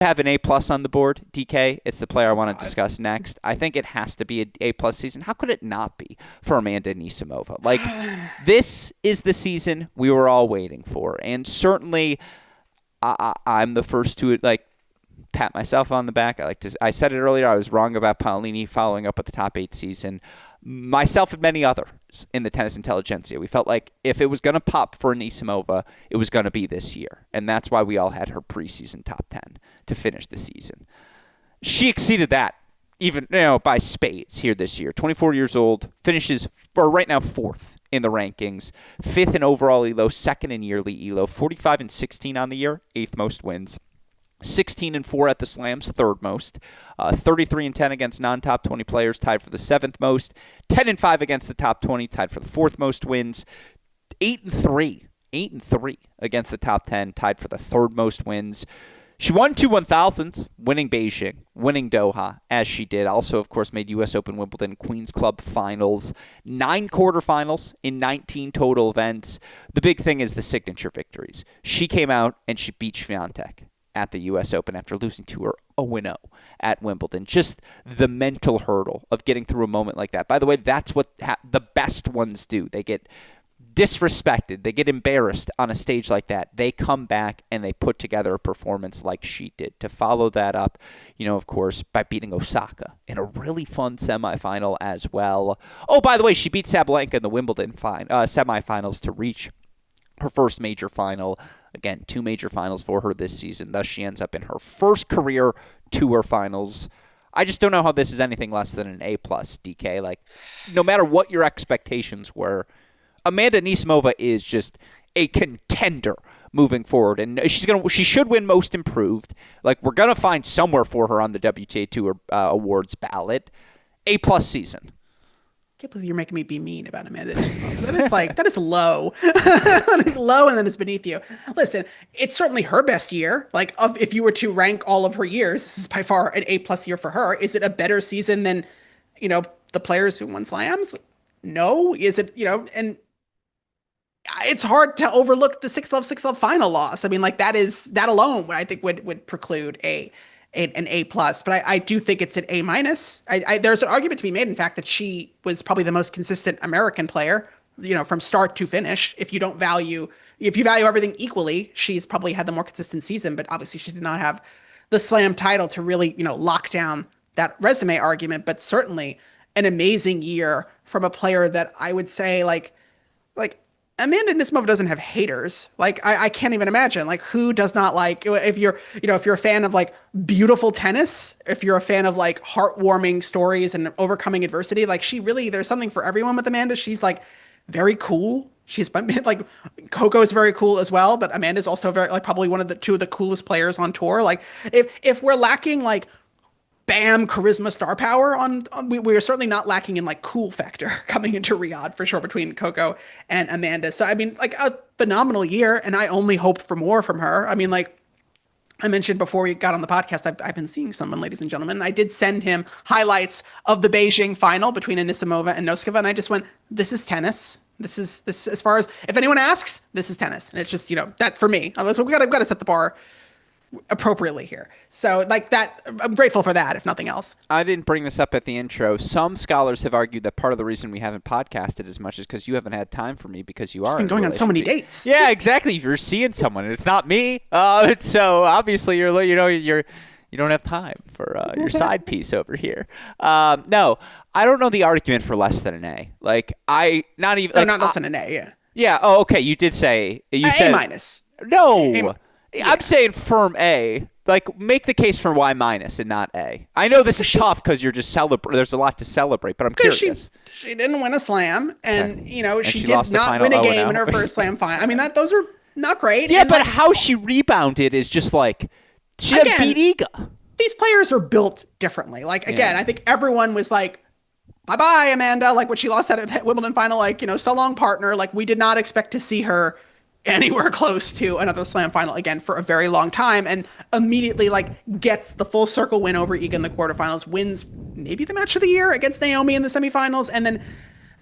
have an A+ on the board, DK. It's the player I want to discuss next. I think it has to be an A+ season. How could it not be for Amanda Anisimova? Like, this is the season we were all waiting for, and certainly I'm the first to like pat myself on the back. I said it earlier. I was wrong about Paolini following up with the top 8 season. Myself and many others in the tennis intelligentsia, we felt like if it was going to pop for Anisimova, it was going to be this year. And that's why we all had her preseason top 10 to finish the season. She exceeded that even by spades here this year. 24 years old, finishes for right now 4th in the rankings, 5th in overall ELO, 2nd in yearly ELO, 45-16 on the year, 8th most wins. 16-4 at the slams, 3rd most. 33-10 against non-top 20 players, tied for the 7th most. 10-5 against the top 20, tied for the 4th most wins. 8-3 against the top 10, tied for the 3rd most wins. She won 2 1000s, winning Beijing, winning Doha, as she did. Also, of course, made U.S. Open, Wimbledon, Queens Club finals, 9 quarterfinals in 19 total events. The big thing is the signature victories. She came out and she beat Swiatek at the U.S. Open after losing to her 0-0 at Wimbledon. Just the mental hurdle of getting through a moment like that. By the way, that's what the best ones do. They get disrespected. They get embarrassed on a stage like that. They come back and they put together a performance like she did. To follow that up, of course, by beating Osaka in a really fun semifinal as well. Oh, by the way, she beat Sabalenka in the Wimbledon semifinals to reach her first major final. Again, 2 major finals for her this season. Thus, she ends up in her first career tour finals. I just don't know how this is anything less than an A+, DK. Like, no matter what your expectations were, Amanda Anisimova is just a contender moving forward, and she should win Most Improved. Like, we're gonna find somewhere for her on the WTA Tour awards ballot. A+ season. I can't believe you're making me be mean about Amanda Anisimova. That is low. That is low, and then it's beneath you. Listen, it's certainly her best year. Like, if you were to rank all of her years, this is by far an A+ year for her. Is it a better season than, the players who won slams? No. Is it, and it's hard to overlook the 6-love final loss. I mean, that alone, I think would preclude an A+, but I do think it's an A-. There's an argument to be made, in fact, that she was probably the most consistent American player, from start to finish. If you value everything equally, she's probably had the more consistent season, but obviously she did not have the slam title to really, lock down that resume argument, but certainly an amazing year from a player that I would say like Amanda Anisimova doesn't have haters. Like, I can't even imagine, like, who does not like, if you're a fan of like beautiful tennis, if you're a fan of like heartwarming stories and overcoming adversity, like, there's something for everyone with Amanda. She's like very cool. She's like, Coco is very cool as well, but Amanda's also very, like, probably one of the 2 of the coolest players on tour. Like, if we're lacking like bam charisma star power we are certainly not lacking in like cool factor coming into Riyadh for sure between Coco and Amanda. So I mean, like, a phenomenal year, and I only hope for more from her. I mean, like I mentioned before we got on the podcast, I've been seeing someone, ladies and gentlemen, and I did send him highlights of the Beijing final between Anisimova and Noskova, and I just went, this is tennis. This is as far as, if anyone asks, this is tennis. And it's just, that for me, so we've got to set the bar appropriately here. So like that, I'm grateful for that, if nothing else. I didn't bring this up at the intro. Some scholars have argued that part of the reason we haven't podcasted as much is because you haven't had time for me, because you are been going on so many dates. Yeah, exactly. You're seeing someone, and it's not me. So obviously you don't have time for your side piece over here. No, I don't know the argument for less than an A. Like, not less than an A. Yeah. Yeah. Oh, okay. You did say said A-. No. Yeah. I'm saying firm A. Like, make the case for Y- and not A. I know this is tough because you're just there's a lot to celebrate, but I'm curious. She didn't win a slam, and she did not win a game in her first slam final. I mean, those are not great. Yeah, but how she rebounded is just like, she had beat Iga. These players are built differently. Like, again, I think everyone was like, bye-bye, Amanda. Like, when she lost that Wimbledon final, like, so long, partner. Like, we did not expect to see her anywhere close to another slam final again for a very long time, and immediately like gets the full circle win over Iga in the quarterfinals, wins maybe the match of the year against Naomi in the semifinals, and then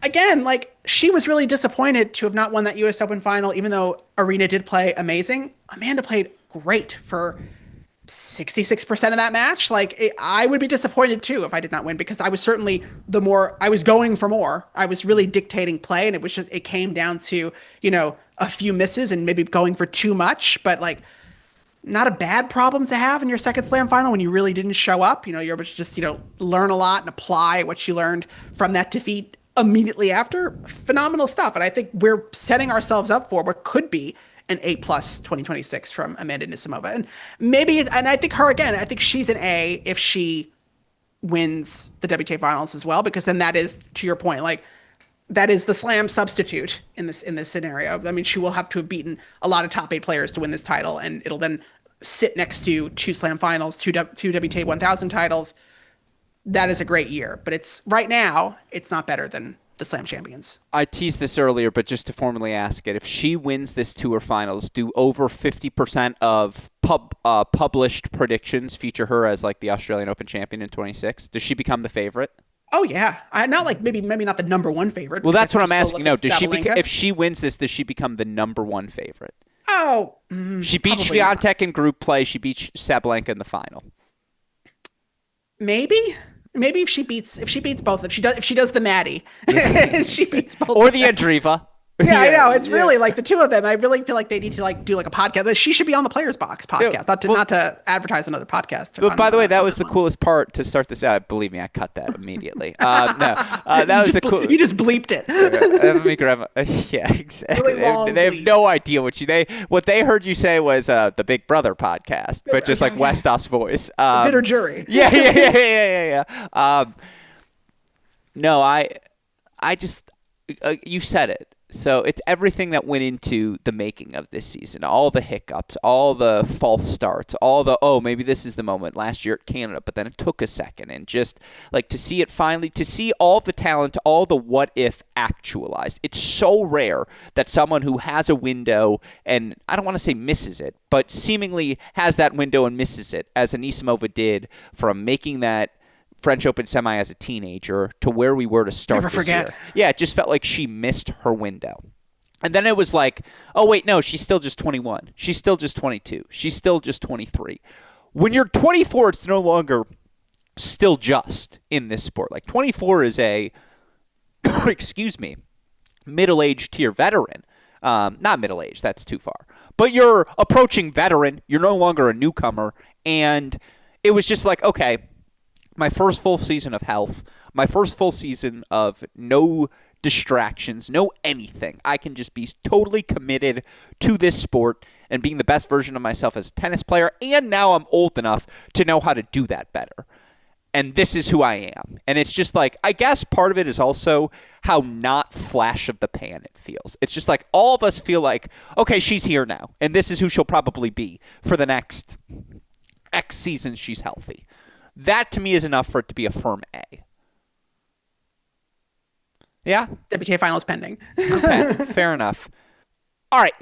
again, like, she was really disappointed to have not won that US Open final, even though Arena did play amazing. Amanda played great for 66% of that match. Like I would be disappointed too if I did not win, because I was certainly I was going for more. I was really dictating play, and it came down to, a few misses and maybe going for too much, but like not a bad problem to have in your second slam final when you really didn't show up. You're able to just, learn a lot and apply what you learned from that defeat immediately after. Phenomenal stuff. And I think we're setting ourselves up for what could be an A+ 2026 from Amanda Anisimova. And I think she's an A if she wins the WTA finals as well, because then that is, to your point, like that is the slam substitute in this scenario. I mean, she will have to have beaten a lot of top 8 players to win this title, and it'll then sit next to 2 slam finals, two WTA 1000 titles. That is a great year, but right now it's not better than the slam champions. I teased this earlier, but just to formally ask it, if she wins this tour finals, do over 50% of published predictions feature her as like the Australian Open champion in 26? Does she become the favorite? Oh yeah, not like maybe not the number 1 favorite. Well, that's what I'm asking. No, does if she wins this, does she become the number 1 favorite? Oh, she beat Swiatek in group play. She beat Sabalenka in the final. Maybe if she beats both, if she does the Maddie, and she beats both, or the Andreeva. Yeah, I know. It's really like the two of them. I really feel like they need to like do like a podcast. She should be on the Players Box podcast, not to advertise another podcast. But by the way, that was the coolest part to start this out. Believe me, I cut that immediately. That was the cool. You just bleeped it. Let me grab. Yeah, exactly. Really they have no idea what they heard you say was the Big Brother podcast, but just like Westhoff's voice. Bitter jury. Yeah. No, I just you said it. So it's everything that went into the making of this season. All the hiccups, all the false starts, all the, maybe this is the moment last year at Canada, but then it took a second. And just like to see it finally, to see all the talent, all the what if actualized. It's so rare that someone who has a window, and I don't want to say misses it, but seemingly has that window and misses it, as Anisimova did, from making that French Open semi as a teenager to where we were to start this year. Yeah, it just felt like she missed her window. And then it was like, oh, wait, no, she's still just 21. She's still just 22. She's still just 23. When you're 24, it's no longer still just in this sport. Like 24 is a, middle-aged tier veteran. Not middle-aged, that's too far. But you're approaching veteran. You're no longer a newcomer. And it was just like, okay, my first full season of health, my first full season of no distractions, no anything. I can just be totally committed to this sport and being the best version of myself as a tennis player. And now I'm old enough to know how to do that better. And this is who I am. And it's just like, I guess part of it is also how not flash of the pan it feels. It's just like all of us feel like, okay, she's here now. And this is who she'll probably be for the next X seasons she's healthy. That, to me, is enough for it to be a firm A. Yeah? WTA finals pending. Okay, fair enough. All right.